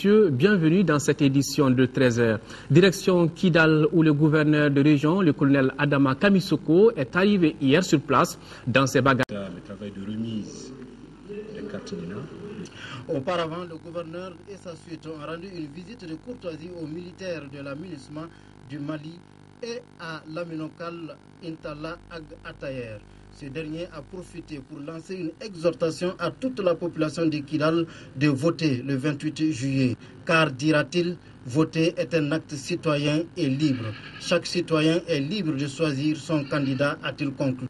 messieurs, bienvenue dans cette édition de 13h. Direction Kidal, où le gouverneur de région, le colonel Adama Kamisoko, est arrivé hier sur place dans ses bagages. Le travail de remise des cartes d'INA. Auparavant, le gouverneur et sa suite ont rendu une visite de courtoisie aux militaires de l'aménagement du Mali et à l'aménocal Intala Ag Atayer. Ce dernier a profité pour lancer une exhortation à toute la population de Kidal de voter le 28 juillet. Car, dira-t-il, voter est un acte citoyen et libre. Chaque citoyen est libre de choisir son candidat, a-t-il conclu.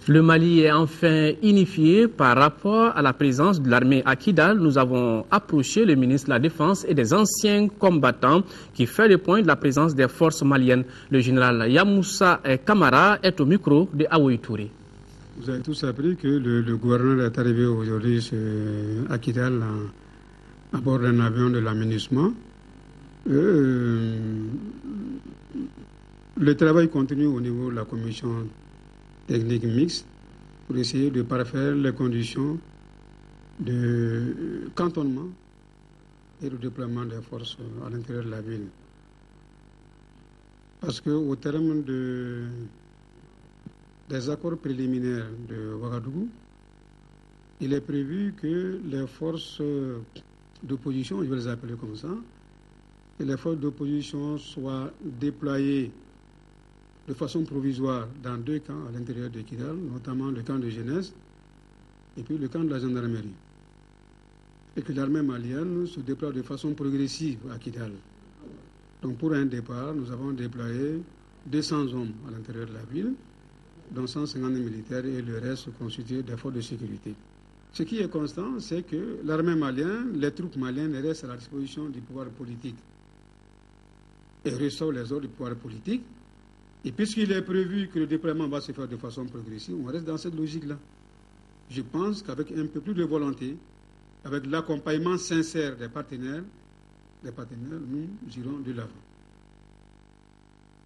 Le Mali est enfin unifié par rapport à la présence de l'armée à Kidal. Nous avons approché le ministre de la Défense et des anciens combattants qui fait le point de la présence des forces maliennes. Le général Yamoussa Kamara est au micro de Awoy Touré. Vous avez tous appris que le gouverneur est arrivé aujourd'hui à Kidal à bord d'un avion de l'aménagement. Le travail continue au niveau de la commission technique mixte pour essayer de parfaire les conditions de cantonnement et de déploiement des forces à l'intérieur de la ville. Parce qu'au terme des accords préliminaires de Ouagadougou, il est prévu que les forces d'opposition, je vais les appeler comme ça, que les forces d'opposition soient déployées de façon provisoire dans 2 camps à l'intérieur de Kidal, notamment le camp de jeunesse et puis le camp de la gendarmerie. Et que l'armée malienne se déploie de façon progressive à Kidal. Donc pour un départ, nous avons déployé 200 hommes à l'intérieur de la ville, dont 150 militaires et le reste constitué des forces de sécurité. Ce qui est constant, c'est que l'armée malienne, les troupes maliennes restent à la disposition du pouvoir politique et reçoivent les ordres du pouvoir politique. Et puisqu'il est prévu que le déploiement va se faire de façon progressive, on reste dans cette logique-là. Je pense qu'avec un peu plus de volonté, avec l'accompagnement sincère des partenaires, nous irons de l'avant.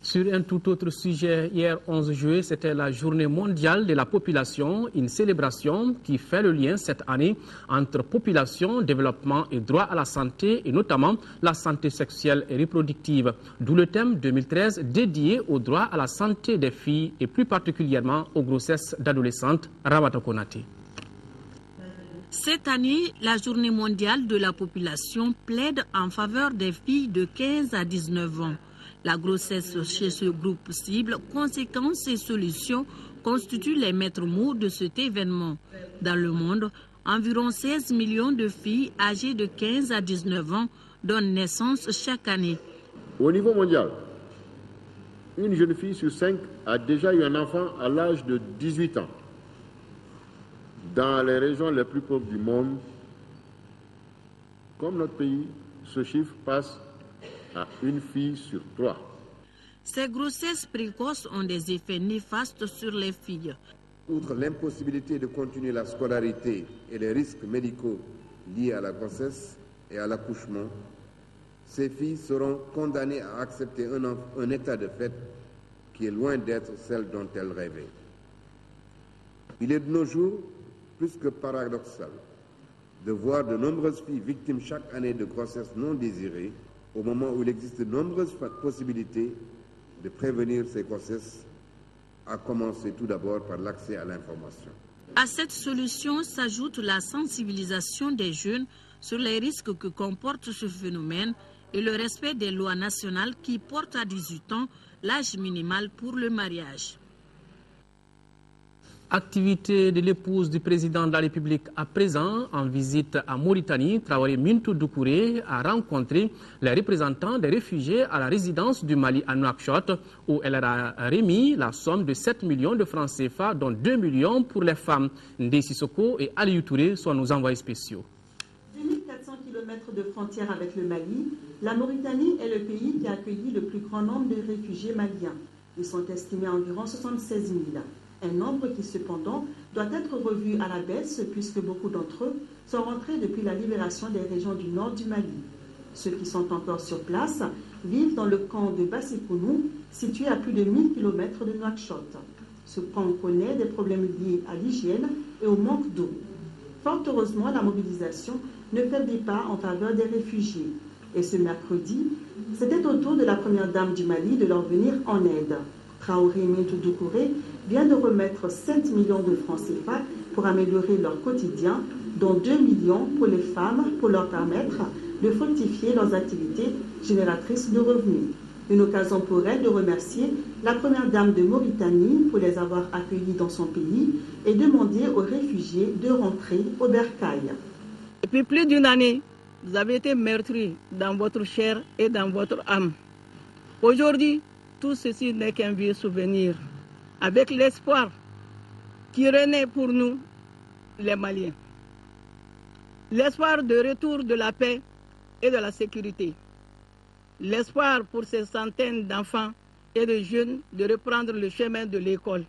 Sur un tout autre sujet, hier 11 juillet, c'était la journée mondiale de la population, une célébration qui fait le lien cette année entre population, développement et droit à la santé, et notamment la santé sexuelle et reproductive. D'où le thème 2013 dédié au droit à la santé des filles et plus particulièrement aux grossesses d'adolescentes. Ramata Konate. Cette année, la journée mondiale de la population plaide en faveur des filles de 15 à 19 ans. La grossesse chez ce groupe cible, conséquences et solutions constituent les maîtres mots de cet événement. Dans le monde, environ 16 millions de filles âgées de 15 à 19 ans donnent naissance chaque année. Au niveau mondial, une jeune fille sur 5 a déjà eu un enfant à l'âge de 18 ans. Dans les régions les plus pauvres du monde, comme notre pays, ce chiffre passe à une fille sur 3. Ces grossesses précoces ont des effets néfastes sur les filles. Outre l'impossibilité de continuer la scolarité et les risques médicaux liés à la grossesse et à l'accouchement, ces filles seront condamnées à accepter un état de fait qui est loin d'être celle dont elles rêvaient. Il est de nos jours plus que paradoxal de voir de nombreuses filles victimes chaque année de grossesses non désirées, au moment où il existe de nombreuses possibilités de prévenir ces grossesses, à commencer tout d'abord par l'accès à l'information. À cette solution s'ajoute la sensibilisation des jeunes sur les risques que comporte ce phénomène et le respect des lois nationales qui portent à 18 ans l'âge minimal pour le mariage. Activité de l'épouse du président de la République à présent, en visite à Mauritanie, Traoré Mintou Doucouré a rencontré les représentants des réfugiés à la résidence du Mali à Nouakchott, où elle a remis la somme de 7 millions de francs CFA, dont 2 millions pour les femmes. Ndé Sissoko et Aliou Touré sont nos envoyés spéciaux. 2400 km de frontière avec le Mali, la Mauritanie est le pays qui a accueilli le plus grand nombre de réfugiés maliens. Ils sont estimés à environ 76 000. Un nombre qui cependant doit être revu à la baisse puisque beaucoup d'entre eux sont rentrés depuis la libération des régions du nord du Mali. Ceux qui sont encore sur place vivent dans le camp de Bassikounou, situé à plus de 1000 km de Nouakchott. Ce camp connaît des problèmes liés à l'hygiène et au manque d'eau. Fort heureusement, la mobilisation ne faiblit pas en faveur des réfugiés. Et ce mercredi, c'était au tour de la première dame du Mali de leur venir en aide. Traoré Mintou Doucouré vient de remettre 7 millions de francs CFA pour améliorer leur quotidien, dont 2 millions pour les femmes pour leur permettre de fructifier leurs activités génératrices de revenus. Une occasion pour elle de remercier la première dame de Mauritanie pour les avoir accueillis dans son pays et demander aux réfugiés de rentrer au bercail. Depuis plus d'une année, vous avez été meurtris dans votre chair et dans votre âme. Aujourd'hui, tout ceci n'est qu'un vieux souvenir, avec l'espoir qui renaît pour nous, les Maliens. L'espoir de retour de la paix et de la sécurité. L'espoir pour ces centaines d'enfants et de jeunes de reprendre le chemin de l'école.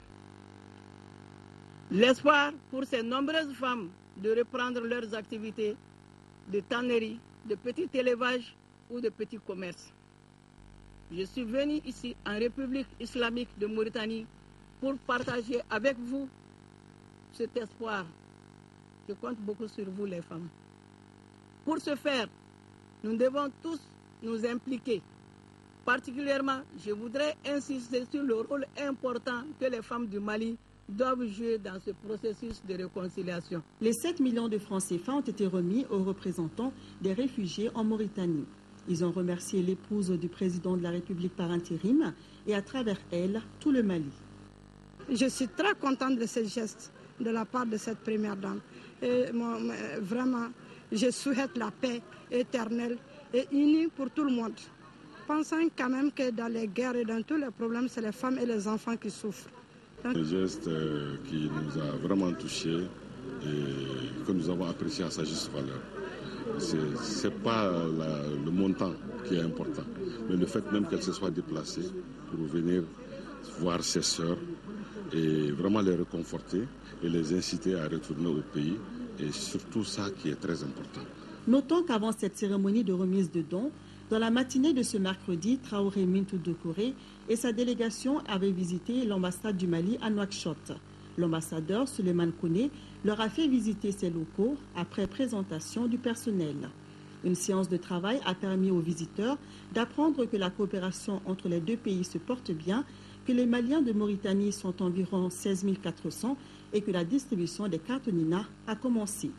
L'espoir pour ces nombreuses femmes de reprendre leurs activités de tannerie, de petit élevage ou de petits commerces. Je suis venu ici en République islamique de Mauritanie pour partager avec vous cet espoir. Je compte beaucoup sur vous les femmes. Pour ce faire, nous devons tous nous impliquer. Particulièrement, je voudrais insister sur le rôle important que les femmes du Mali doivent jouer dans ce processus de réconciliation. Les 7 millions de francs CFA ont été remis aux représentants des réfugiés en Mauritanie. Ils ont remercié l'épouse du président de la République par intérim et à travers elle, tout le Mali. Je suis très contente de ce geste de la part de cette première dame. Et vraiment, je souhaite la paix éternelle et unie pour tout le monde. Pensant quand même que dans les guerres et dans tous les problèmes, c'est les femmes et les enfants qui souffrent. Un geste qui nous a vraiment touchés et que nous avons apprécié à sa juste valeur. Ce n'est pas le montant qui est important, mais le fait même qu'elle se soit déplacée pour venir voir ses sœurs et vraiment les réconforter et les inciter à retourner au pays. Et surtout ça qui est très important. Notons qu'avant cette cérémonie de remise de dons, dans la matinée de ce mercredi, Traoré Mintou Doucouré et sa délégation avaient visité l'ambassade du Mali à Nouakchott. L'ambassadeur Souleymane Kouné leur a fait visiter ses locaux après présentation du personnel. Une séance de travail a permis aux visiteurs d'apprendre que la coopération entre les deux pays se porte bien, que les Maliens de Mauritanie sont environ 16 400 et que la distribution des cartes Nina a commencé.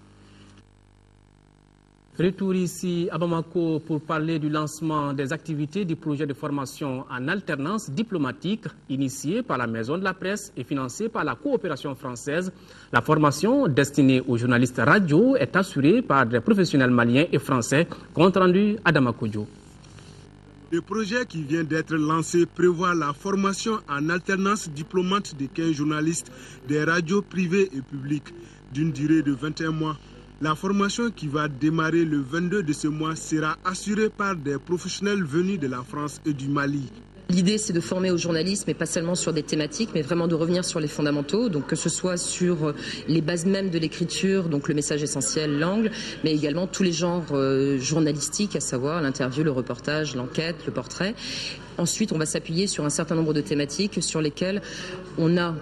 Retour ici à Bamako pour parler du lancement des activités du projet de formation en alternance diplomatique initié par la Maison de la Presse et financé par la coopération française. La formation destinée aux journalistes radio est assurée par des professionnels maliens et français. Compte rendu Adama Kodjo. Le projet qui vient d'être lancé prévoit la formation en alternance diplômante de 15 journalistes des radios privées et publiques d'une durée de 21 mois. La formation qui va démarrer le 22 de ce mois sera assurée par des professionnels venus de la France et du Mali. L'idée, c'est de former au journalisme, et pas seulement sur des thématiques, mais vraiment de revenir sur les fondamentaux, donc que ce soit sur les bases mêmes de l'écriture, donc le message essentiel, l'angle, mais également tous les genres journalistiques, à savoir l'interview, le reportage, l'enquête, le portrait. Ensuite, on va s'appuyer sur un certain nombre de thématiques sur lesquelles on a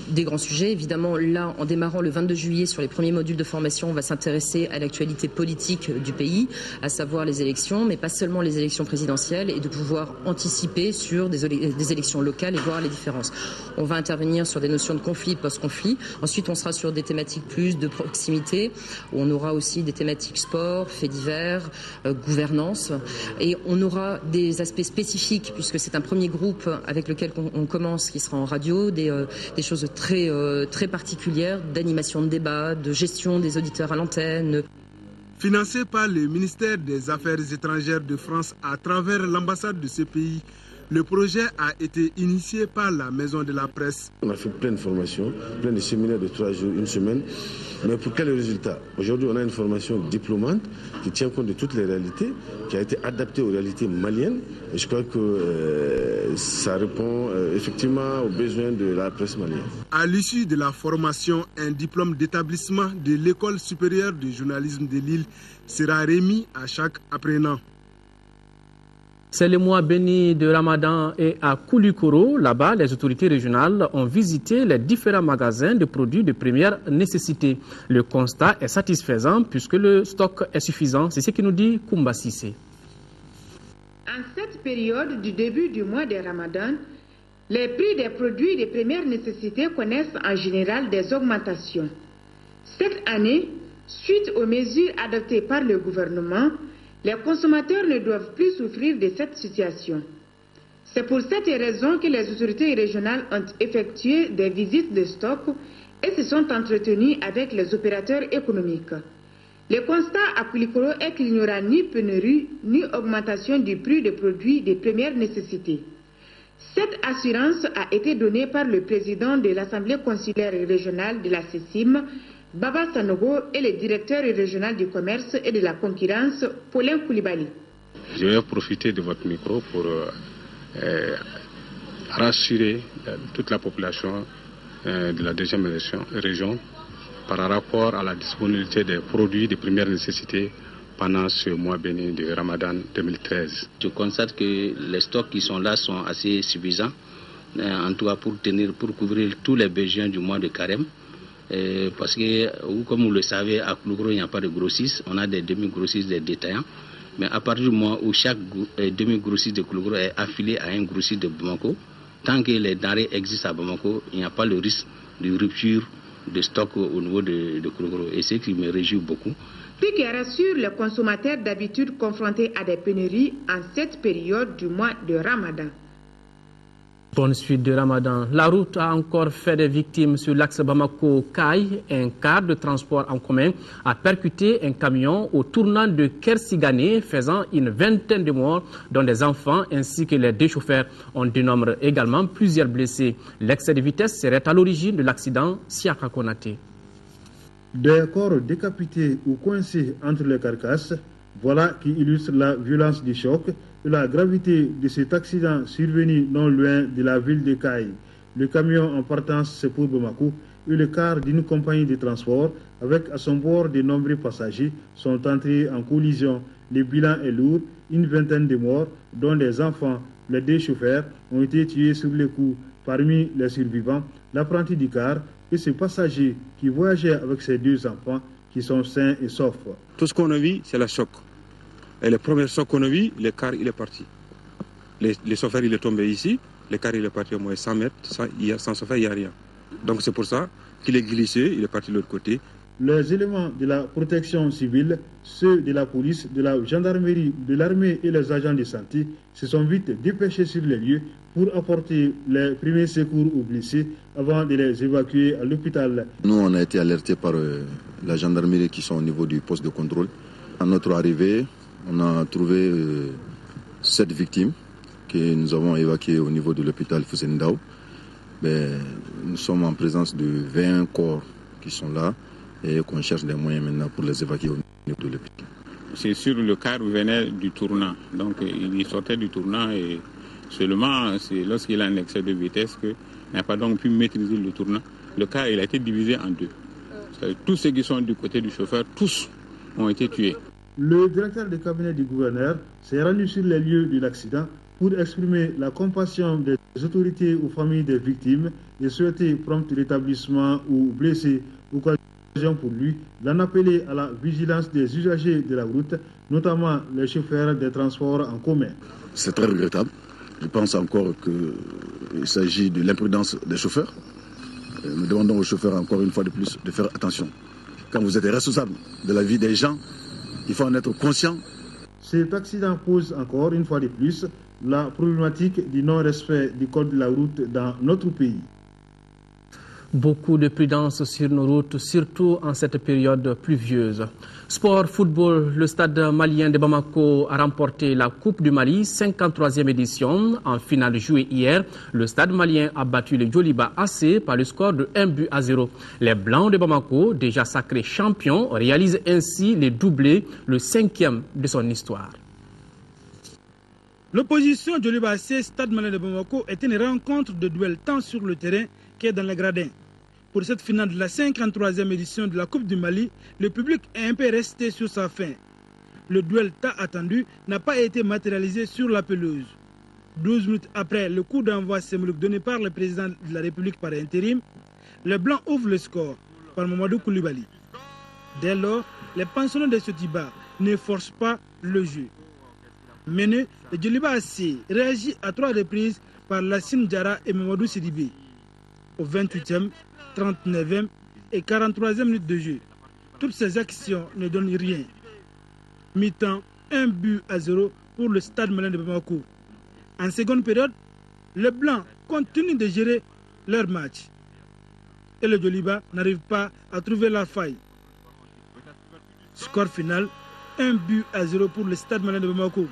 des grands sujets. Évidemment, là, en démarrant le 22 juillet sur les premiers modules de formation, on va s'intéresser à l'actualité politique du pays, à savoir les élections, mais pas seulement les élections présidentielles, et de pouvoir anticiper sur des élections locales et voir les différences. On va intervenir sur des notions de conflit, de post-conflit. Ensuite, on sera sur des thématiques plus de proximité, où on aura aussi des thématiques sport, faits divers, gouvernance, et on aura des aspects spécifiques, puisque c'est un premier groupe avec lequel on commence, qui sera en radio, des choses très particulières, d'animation de débat, de gestion des auditeurs à l'antenne. Financé par le ministère des Affaires étrangères de France à travers l'ambassade de ce pays, le projet a été initié par la Maison de la Presse. On a fait plein de formations, plein de séminaires de 3 jours, une semaine. Mais pour quel résultat? Aujourd'hui, on a une formation diplômante qui tient compte de toutes les réalités, qui a été adaptée aux réalités maliennes. Et je crois que ça répond effectivement aux besoins de la presse malienne. À l'issue de la formation, un diplôme d'établissement de l'École supérieure de journalisme de Lille sera remis à chaque apprenant. C'est le mois béni de Ramadan et à Koulikoro, là-bas, les autorités régionales ont visité les différents magasins de produits de première nécessité. Le constat est satisfaisant puisque le stock est suffisant. C'est ce que nous dit Koumba Sissé. En cette période du début du mois de Ramadan, les prix des produits de première nécessité connaissent en général des augmentations. Cette année, suite aux mesures adoptées par le gouvernement, les consommateurs ne doivent plus souffrir de cette situation. C'est pour cette raison que les autorités régionales ont effectué des visites de stock et se sont entretenues avec les opérateurs économiques. Le constat à Koulikoro est qu'il n'y aura ni pénurie ni augmentation du prix des produits de première nécessité. Cette assurance a été donnée par le président de l'Assemblée consulaire régionale de la CECIM, Baba Sanogo, et le directeur régional du commerce et de la concurrence, Paulin Koulibaly. Je vais profiter de votre micro pour rassurer toute la population de la deuxième région par rapport à la disponibilité des produits de première nécessité pendant ce mois béni de Ramadan 2013. Je constate que les stocks qui sont là sont assez suffisants, en tout cas pour couvrir tous les besoins du mois de carême. Parce que, comme vous le savez, à Koulikoro, il n'y a pas de grossistes, on a des demi-grossistes, des détaillants. Mais à partir du moment où chaque demi-grossiste de Koulikoro est affilié à un grossiste de Bamako, tant que les denrées existent à Bamako, il n'y a pas le risque de rupture de stock au niveau de Koulikoro. Et c'est ce qui me réjouit beaucoup. Puis qui rassure les consommateurs d'habitude confrontés à des pénuries en cette période du mois de Ramadan. Bonne suite de Ramadan. La route a encore fait des victimes sur l'axe Bamako-Kaï. Un car de transport en commun a percuté un camion au tournant de Kersigane, faisant une vingtaine de morts, dont des enfants ainsi que les deux chauffeurs. On dénombre également plusieurs blessés. L'excès de vitesse serait à l'origine de l'accident. Siaka Konaté. Des corps décapités ou coincés entre les carcasses, voilà qui illustre la violence du choc et la gravité de cet accident survenu non loin de la ville de Kaï. Le camion en partance, c'est pour Bamako, et le car d'une compagnie de transport, avec à son bord de nombreux passagers, sont entrés en collision. Le bilan est lourd, une vingtaine de morts, dont des enfants. Les deux chauffeurs ont été tués sur le coup. Parmi les survivants, l'apprenti du car et ce passager qui voyageait avec ses deux enfants qui sont sains et saufs. Tout ce qu'on a vu, c'est le choc. Et le premier choc qu'on a vu, le car il est parti. Le chauffeur il est tombé ici, le car il est parti au moins 100 mètres, sans chauffeur il n'y a rien. Donc c'est pour ça qu'il est glissé, il est parti de l'autre côté. Les éléments de la protection civile, ceux de la police, de la gendarmerie, de l'armée et les agents de santé se sont vite dépêchés sur les lieux pour apporter les premiers secours aux blessés avant de les évacuer à l'hôpital. Nous, on a été alertés par la gendarmerie qui sont au niveau du poste de contrôle. À notre arrivée, on a trouvé 7 victimes que nous avons évacuées au niveau de l'hôpital Foussendao. Nous sommes en présence de 20 corps qui sont là et qu'on cherche des moyens maintenant pour les évacuer au niveau de l'hôpital. C'est sûr, le car venait du tournant. Donc il sortait du tournant et seulement c'est lorsqu'il a un excès de vitesse qu'il n'a pas donc pu maîtriser le tournant. Le car il a été divisé en deux. Tous ceux qui sont du côté du chauffeur, tous ont été tués. Le directeur de cabinet du gouverneur s'est rendu sur les lieux de l'accident pour exprimer la compassion des autorités aux familles des victimes et souhaiter prompt rétablissement aux blessés. Occasion pour lui d'en appeler à la vigilance des usagers de la route, notamment les chauffeurs des transports en commun. C'est très regrettable. Je pense encore qu'il s'agit de l'imprudence des chauffeurs. Nous demandons aux chauffeurs encore une fois de plus de faire attention. Quand vous êtes responsable de la vie des gens, il faut en être conscient. Cet accident pose encore une fois de plus la problématique du non-respect du code de la route dans notre pays. Beaucoup de prudence sur nos routes, surtout en cette période pluvieuse. Sport, football, le stade malien de Bamako a remporté la Coupe du Mali, 53e édition. En finale jouée hier, le stade malien a battu le Djoliba AC par le score de 1-0. Les Blancs de Bamako, déjà sacrés champions, réalisent ainsi les doublés, le 5e de son histoire. L'opposition Djoliba AC, stade malien de Bamako, est une rencontre de duel tant sur le terrain que dans les gradins. Pour cette finale de la 53e édition de la Coupe du Mali, le public est un peu resté sur sa faim. le duel tant attendu n'a pas été matérialisé sur la pelouse. 12 minutes après le coup d'envoi symbolique donné par le président de la République par intérim, les Blancs ouvrent le score par Mamadou Koulibaly. Dès lors, les pensionnaires de Sotiba ne forcent pas le jeu. Mené, le Djoliba AC réagit à 3 reprises par Lassine Diarra et Mamadou Sidibé. Au 28e, 39e et 43e minute de jeu. Toutes ces actions ne donnent rien. Mi-temps, 1-0 pour le Stade Malien de Bamako. En seconde période, les Blancs continuent de gérer leur match. Et le Djoliba n'arrive pas à trouver la faille. Score final, 1-0 pour le Stade Malien de Bamako.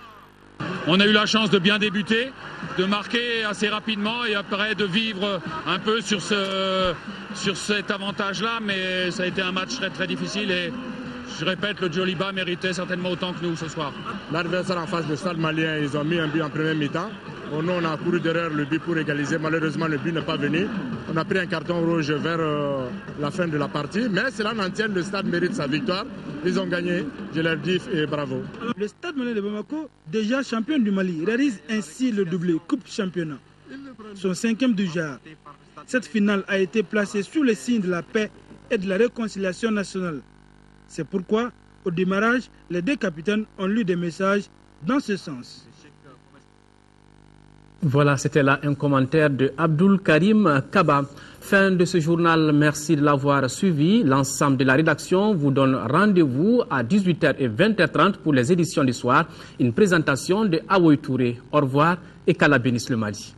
On a eu la chance de bien débuter, de marquer assez rapidement et après de vivre un peu sur cet avantage-là, mais ça a été un match très très difficile et je répète, le Djoliba méritait certainement autant que nous ce soir. L'adversaire en face du Stade malien, ils ont mis un but en première mi-temps. Nous, on a couru derrière le but pour égaliser. Malheureusement, le but n'est pas venu. On a pris un carton rouge vers la fin de la partie. Mais cela n'en tient, le Stade mérite sa victoire. Ils ont gagné, je leur dis et bravo. Le Stade malien de Bamako, déjà champion du Mali, réalise ainsi le doublé Coupe Championnat. Son 5e du genre. Cette finale a été placée sous le signe de la paix et de la réconciliation nationale. C'est pourquoi, au démarrage, les 2 capitaines ont lu des messages dans ce sens. Voilà, c'était là un commentaire de Abdul Karim Kaba. Fin de ce journal, merci de l'avoir suivi. L'ensemble de la rédaction vous donne rendez-vous à 18h et 20h30 pour les éditions du soir. Une présentation de Awoy Touré. Au revoir et qu'Allah bénisse le Mali.